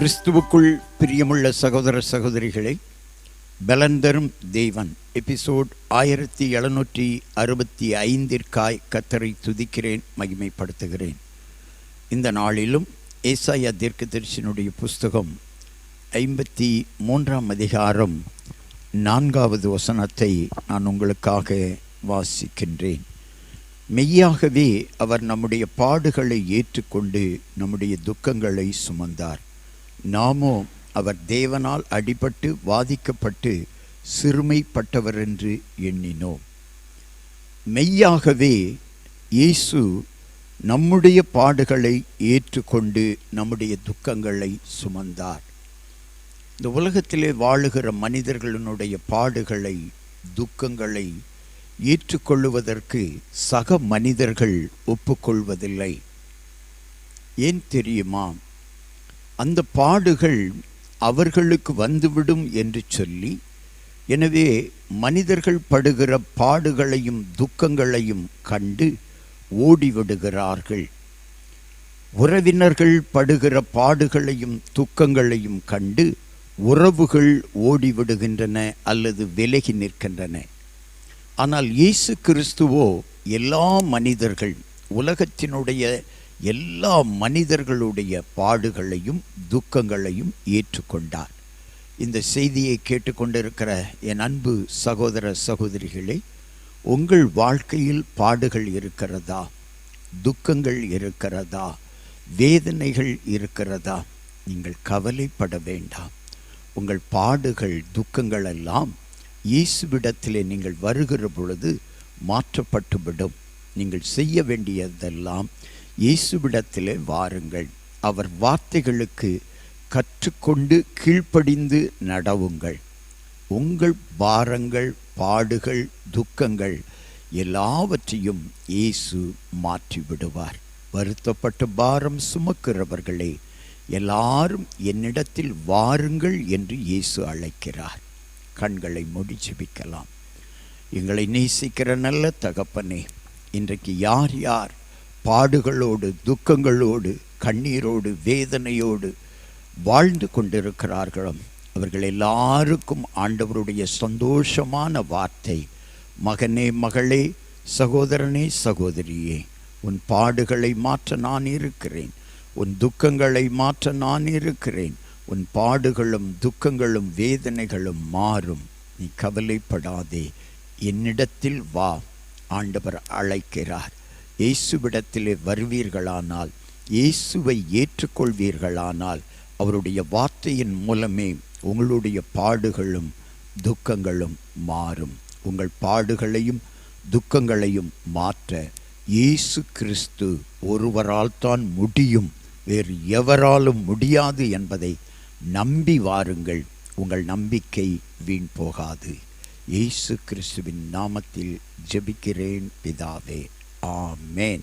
கிறிஸ்துவுக்குள் பிரியமுள்ள சகோதர சகோதரிகளை, பலன் தரும் தேவன் எபிசோட் 1765 கர்த்தரை துதிக்கிறேன், மகிமைப்படுத்துகிறேன். இந்த நாளிலும் ஏசாயா தீர்க்கதரிசியினுடைய புஸ்தகம் 53 அதிகாரம் 4வது வசனத்தை நான் உங்களுக்காக வாசிக்கின்றேன். மெய்யாகவே அவர் நம்முடைய பாடுகளை ஏற்றுக்கொண்டு நம்முடைய துக்கங்களை சுமந்தார். நாமோ அவர் தேவனால் அடிபட்டு வாதிக்கப்பட்டு சிறுமைப்பட்டவர் என்று எண்ணினோம். மெய்யாகவே இயேசு நம்முடைய பாடுகளை ஏற்றுக்கொண்டு நம்முடைய துக்கங்களை சுமந்தார். இந்த உலகத்திலே வாழுகிற மனிதர்களுடைய பாடுகளை துக்கங்களை ஏற்றுக்கொள்ளுவதற்கு சக மனிதர்கள் ஒப்புக்கொள்வதில்லை. ஏன் தெரியுமா? அந்த பாடுகள் அவர்களுக்கு வந்துவிடும் என்று சொல்லி, எனவே மனிதர்கள் படுகிற பாடுகளையும் துக்கங்களையும் கண்டு ஓடிவிடுகிறார்கள். உறவினர்கள் படுகிற பாடுகளையும் துக்கங்களையும் கண்டு உறவுகள் ஓடிவிடுகின்றன அல்லது விலகி நிற்கின்றன. ஆனால் இயேசு கிறிஸ்துவோ எல்லா மனிதர்கள், உலகத்தினுடைய எல்லா மனிதர்களுடைய பாடுகளையும் துக்கங்களையும் ஏற்றுக்கொண்டார். இந்த செய்தியை கேட்டுக்கொண்டிருக்கிற என் அன்பு சகோதர சகோதரிகளே, உங்கள் வாழ்க்கையில் பாடுகள் இருக்கிறதா? துக்கங்கள் இருக்கிறதா? வேதனைகள் இருக்கிறதா? நீங்கள் கவலைப்பட வேண்டாம். உங்கள் பாடுகள் துக்கங்கள் எல்லாம் இயேசுவிடத்திலே நீங்கள் வருகிற பொழுது மாற்றப்பட்டுவிடும். நீங்கள் செய்ய வேண்டியதெல்லாம் இயேசுவிடத்திலே வாருங்கள். அவர் வார்த்தைகளுக்கு கற்றுக்கொண்டு கீழ்ப்படிந்து நடவுங்கள். உங்கள் பாரங்கள், பாடுகள், துக்கங்கள் எல்லாவற்றையும் இயேசு மாற்றிவிடுவார். வருத்தப்பட்ட பாரம் சுமக்கிறவர்களே, எல்லாரும் என்னிடத்தில் வாருங்கள் என்று இயேசு அழைக்கிறார். கண்களை மூடி ஜெபிக்கலாம். எங்களை நேசிக்கிற நல்ல தகப்பனே, இன்றைக்கு யார் யார் பாடுகளோடு துக்கங்களோடு கண்ணீரோடு வேதனையோடு வாழ்ந்து கொண்டிருக்கிறார்களோ அவர்கள் எல்லாருக்கும் ஆண்டவருடைய சந்தோஷமான வார்த்தை, மகனே மகளே, சகோதரனே சகோதரியே, உன் பாடுகளை மாற்ற நான் இருக்கிறேன், உன் துக்கங்களை மாற்ற நான் இருக்கிறேன், உன் பாடுகளும் துக்கங்களும் வேதனைகளும் மாறும், நீ கவலைப்படாதே, என்னிடத்தில் வா. ஆண்டவர் அழைக்கிறார். இயேசுவிடத்திலே வருவீர்களானால், இயேசுவை ஏற்றுக்கொள்வீர்களானால், அவருடைய வார்த்தையின் மூலமே உங்களுடைய பாடுகளும் துக்கங்களும் மாறும். உங்கள் பாடுகளையும் துக்கங்களையும் மாற்ற இயேசு கிறிஸ்து ஒருவரால் தான் முடியும், வேறு எவராலும் முடியாது என்பதை நம்பி வாருங்கள். உங்கள் நம்பிக்கை வீண் போகாது. இயேசு கிறிஸ்துவின் நாமத்தில் ஜெபிக்கிறேன் பிதாவே, ஆமென்.